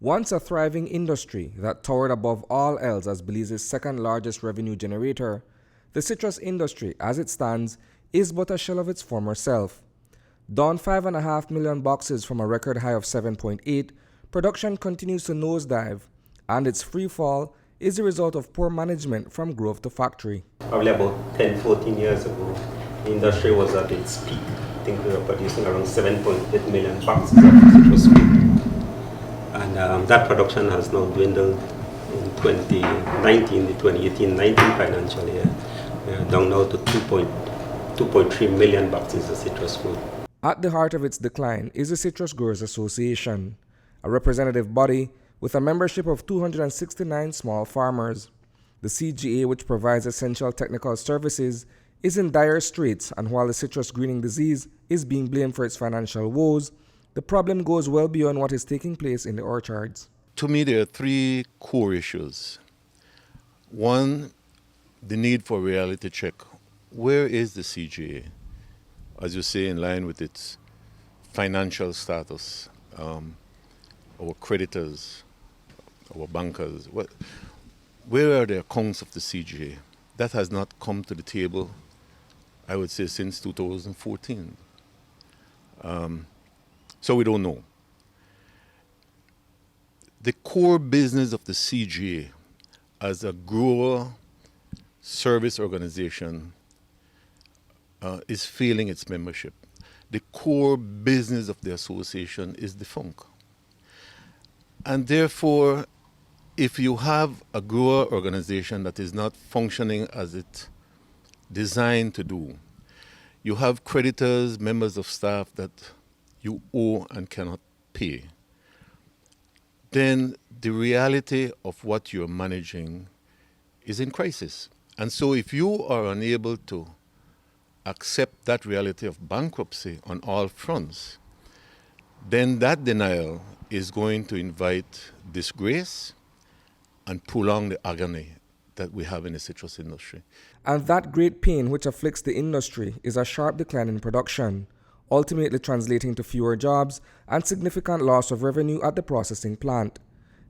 Once a thriving industry that towered above all else as Belize's second largest revenue generator, the citrus industry, as it stands, is but a shell of its former self. Down 5.5 million boxes from a record high of 7.8, production continues to nosedive, and its free fall is the result of poor management from grove to factory. Probably about 10, 14 years ago, the industry was at its peak. I think we were producing around 7.8 million boxes of citrus fruit. And that production has now dwindled in 2019, the 2018-19 financial year. We are down now to 2.3 million boxes of citrus fruit. At the heart of its decline is the Citrus Growers Association, a representative body with a membership of 269 small farmers. The CGA, which provides essential technical services, is in dire straits, and while the citrus greening disease is being blamed for its financial woes, the problem goes well beyond what is taking place in the orchards. To me, there are three core issues. One, the need for reality check. Where is the CGA? As you say, in line with its financial status, our creditors, our bankers. Where are the accounts of the CGA? That has not come to the table, I would say, since 2014. So we don't know. The core business of the CGA as a grower service organization is failing its membership. The core business of the association is defunct. And therefore, if you have a grower organization that is not functioning as it's designed to do, you have creditors, members of staff that you owe and cannot pay, then the reality of what you're managing is in crisis. And so if you are unable to accept that reality of bankruptcy on all fronts, then that denial is going to invite disgrace and prolong the agony that we have in the citrus industry. And that great pain which afflicts the industry is a sharp decline in production, ultimately translating to fewer jobs and significant loss of revenue at the processing plant.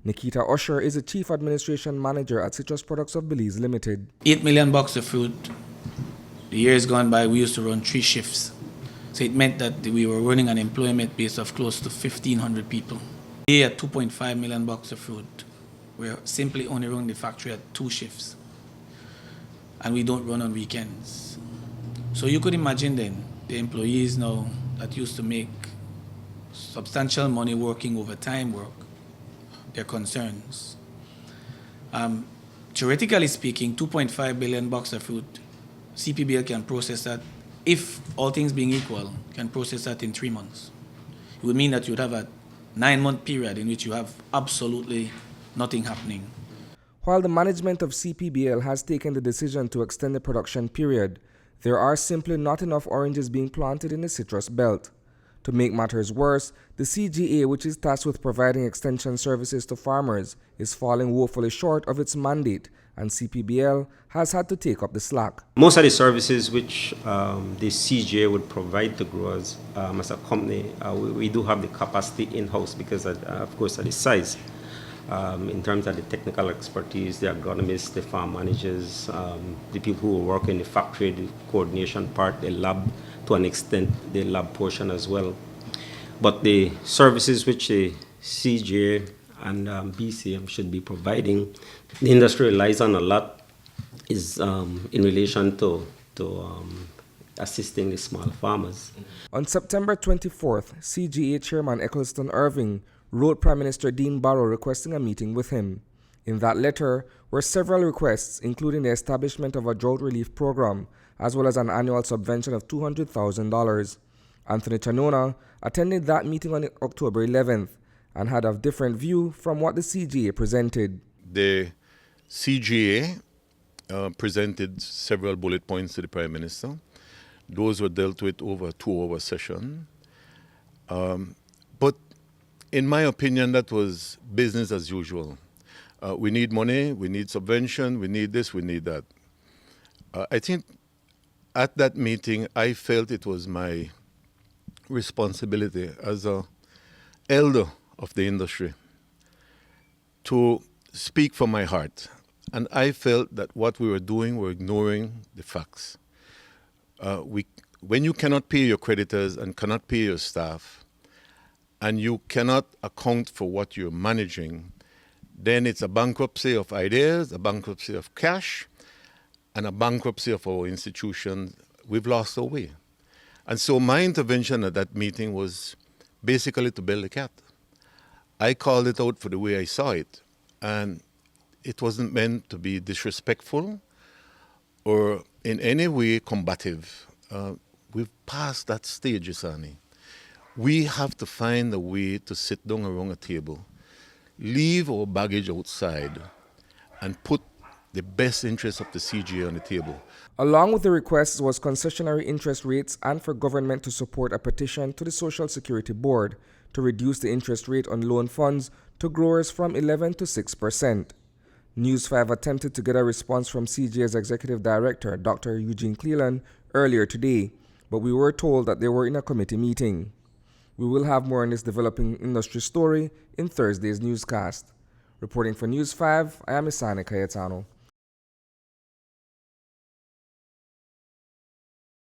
Nikita Usher is the Chief Administration Manager at Citrus Products of Belize Limited. 8 million bucks of fruit. The years gone by, we used to run 3 shifts. So it meant that we were running an employment base of close to 1,500 people. Today at 2.5 million bucks of fruit, we're simply only running the factory at 2 shifts. And we don't run on weekends. So you could imagine then, the employees now that used to make substantial money working overtime work, their concerns. Theoretically speaking, 2.5 billion bucks of fruit, CPBL can process that, if all things being equal, can process that in 3 months. It would mean that you would have a 9-month period in which you have absolutely nothing happening. While the management of CPBL has taken the decision to extend the production period, there are simply not enough oranges being planted in the citrus belt. To make matters worse, the CGA, which is tasked with providing extension services to farmers, is falling woefully short of its mandate, and CPBL has had to take up the slack. Most of the services which the CGA would provide to growers as a company, we do have the capacity in-house because, of course, of the size. In terms of the technical expertise, the agronomists, the farm managers, the people who work in the factory, the coordination part, the lab, to an extent, the lab portion as well. But the services which the CGA and BCM should be providing, the industry relies on a lot, is in relation to assisting the small farmers. On September 24th, CGA Chairman Eccleston Irving wrote Prime Minister Dean Barrow requesting a meeting with him. In that letter were several requests, including the establishment of a drought relief program, as well as an annual subvention of $200,000. Anthony Chanona attended that meeting on October 11th and had a different view from what the CGA presented. The CGA presented several bullet points to the Prime Minister. Those were dealt with over a 2-hour session. But in my opinion, that was business as usual. We need money, we need subvention, we need this, we need that. I think at that meeting, I felt it was my responsibility as an elder of the industry to speak from my heart. And I felt that what we were doing were ignoring the facts. When you cannot pay your creditors and cannot pay your staff, and you cannot account for what you're managing, then it's a bankruptcy of ideas, a bankruptcy of cash, and a bankruptcy of our institutions. We've lost our way. And so my intervention at that meeting was basically to bail the cat. I called it out for the way I saw it. And it wasn't meant to be disrespectful or in any way combative. We've passed that stage, Isani. We have to find a way to sit down around a table, leave our baggage outside, and put the best interests of the CGA on the table. Along with the requests was concessionary interest rates and for government to support a petition to the Social Security Board to reduce the interest rate on loan funds to growers from 11 to 6%. News 5 attempted to get a response from CGA's Executive Director, Dr. Eugene Cleland, earlier today, but we were told that they were in a committee meeting. We will have more on this developing industry story in Thursday's newscast. Reporting for News 5, I am Isani Cayetano.